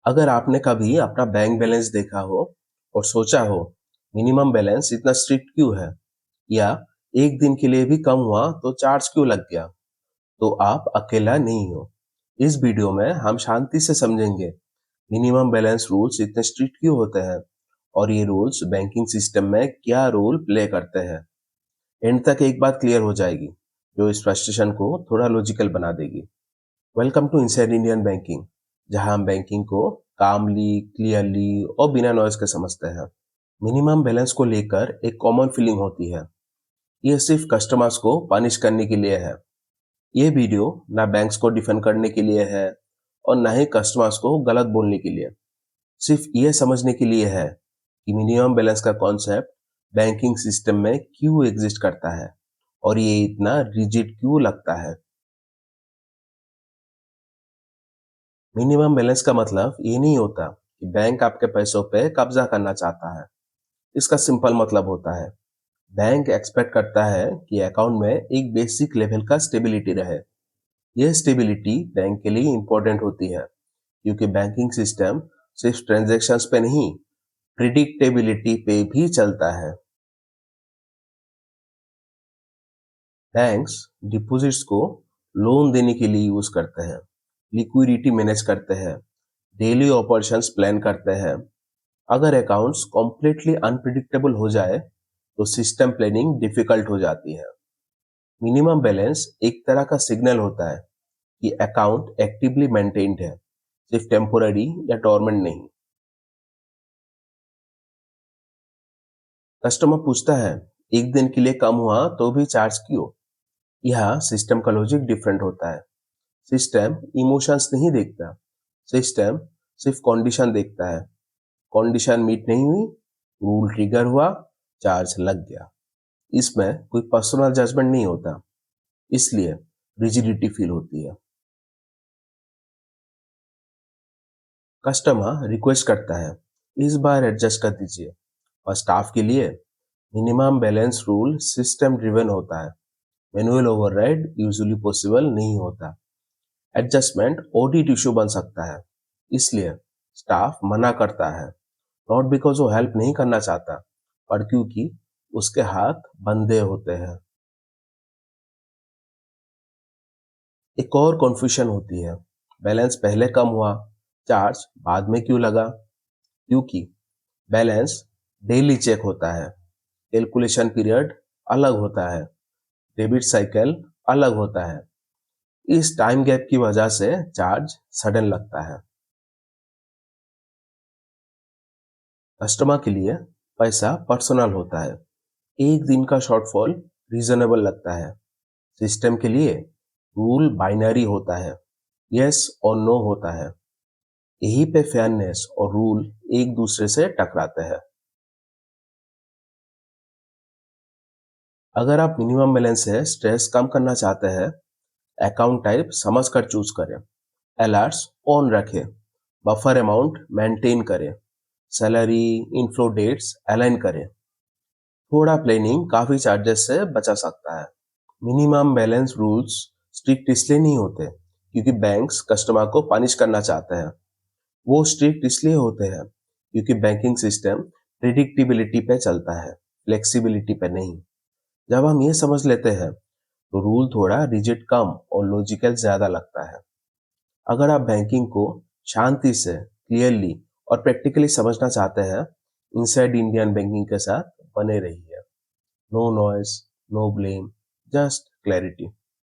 अगर आपने कभी अपना बैंक बैलेंस देखा हो और सोचा हो मिनिमम बैलेंस इतना स्ट्रिक्ट क्यों है, या एक दिन के लिए भी कम हुआ तो चार्ज क्यों लग गया, तो आप अकेला नहीं हो। इस वीडियो में हम शांति से समझेंगे मिनिमम बैलेंस रूल्स इतने स्ट्रिक्ट क्यों होते हैं और ये रूल्स बैंकिंग सिस्टम में क्या रोल प्ले करते हैं। एंड तक एक बात क्लियर हो जाएगी जो इस फ्रस्ट्रेशन को थोड़ा लॉजिकल बना देगी। Welcome to inside Indian banking, जहां हम बैंकिंग को कामली, क्लियरली और बिना नॉइज के समझते हैं। मिनिमम बैलेंस को लेकर एक कॉमन फीलिंग होती है, ये सिर्फ कस्टमर्स को पनिश करने के लिए है। ये वीडियो ना बैंक्स को डिफेंड करने के लिए है और ना ही कस्टमर्स को गलत बोलने के लिए। सिर्फ ये समझने के लिए है कि मिनिमम बैलेंस का कॉन्सेप्ट बैंकिंग सिस्टम में क्यों एग्जिस्ट करता है और ये इतना रिजिड क्यों लगता है। मिनिमम बैलेंस का मतलब ये नहीं होता कि बैंक आपके पैसों पे कब्जा करना चाहता है। इसका सिंपल मतलब होता है बैंक एक्सपेक्ट करता है कि अकाउंट में एक बेसिक लेवल का स्टेबिलिटी रहे। यह स्टेबिलिटी बैंक के लिए इंपॉर्टेंट होती है क्योंकि बैंकिंग सिस्टम सिर्फ ट्रांजैक्शंस पे नहीं, प्रिडिक्टेबिलिटी पे भी चलता है। बैंक्स डिपॉजिट्स को लोन देने के लिए यूज करते हैं, लिक्विडिटी मैनेज करते हैं, डेली ऑपरेशंस प्लान करते हैं। अगर अकाउंट्स कॉम्प्लीटली अनप्रिडिक्टेबल हो जाए तो सिस्टम प्लानिंग डिफिकल्ट हो जाती है। मिनिमम बैलेंस एक तरह का सिग्नल होता है कि अकाउंट एक्टिवली मेंटेन्ड है, सिर्फ टेम्पोररी या डोरमेंट नहीं। कस्टमर पूछता है एक दिन के लिए कम हुआ तो भी चार्ज क्यों। यह सिस्टम का लॉजिक डिफरेंट होता है। सिस्टम इमोशंस नहीं देखता, सिस्टम सिर्फ कंडीशन देखता है। कंडीशन मीट नहीं हुई, रूल ट्रिगर हुआ, चार्ज लग गया। इसमें कोई पर्सनल जजमेंट नहीं होता, इसलिए रिजिडिटी फील होती है। कस्टमर रिक्वेस्ट करता है इस बार एडजस्ट कर दीजिए, और स्टाफ के लिए minimum balance rule system driven होता है। मैनुअल ओवरराइड यूजुअली पॉसिबल नहीं होता। एडजस्टमेंट ऑडिट इशू बन सकता है, इसलिए स्टाफ मना करता है, नॉट बिकॉज वो हेल्प नहीं करना चाहता, पर क्योंकि उसके हाथ बंधे होते हैं। एक और कन्फ्यूजन होती है, बैलेंस पहले कम हुआ, चार्ज बाद में क्यों लगा। क्योंकि बैलेंस डेली चेक होता है, कैलकुलेशन पीरियड अलग होता है, डेबिट साइकिल अलग होता है। इस टाइम गैप की वजह से चार्ज सडन लगता है। कस्टमर के लिए पैसा पर्सनल होता है, एक दिन का शॉर्टफॉल रीजनेबल लगता है। सिस्टम के लिए रूल बाइनरी होता है, यस और नो होता है। यही पे फेयरनेस और रूल एक दूसरे से टकराते हैं। अगर आप मिनिमम बैलेंस से स्ट्रेस कम करना चाहते हैं, अकाउंट टाइप समझ कर चूज करें, अलर्ट्स ऑन रखें, बफर अमाउंट मेंटेन करें, सैलरी इनफ्लो डेट्स अलाइन करें। थोड़ा प्लानिंग काफी चार्जेस से बचा सकता है। मिनिमम बैलेंस रूल्स स्ट्रिक्ट इसलिए नहीं होते क्योंकि बैंक्स कस्टमर को पनिश करना चाहते हैं। वो स्ट्रिक्ट इसलिए होते हैं क्योंकि बैंकिंग सिस्टम प्रिडिक्टेबिलिटी पे चलता है, फ्लेक्सिबिलिटी पे नहीं। जब हम ये समझ लेते हैं तो रूल थोड़ा रिजिड कम और लॉजिकल ज्यादा लगता है। अगर आप बैंकिंग को शांति से, क्लियरली और प्रैक्टिकली समझना चाहते हैं, इनसाइड इंडियन बैंकिंग के साथ बने रहिए। No noise, no blame, just clarity.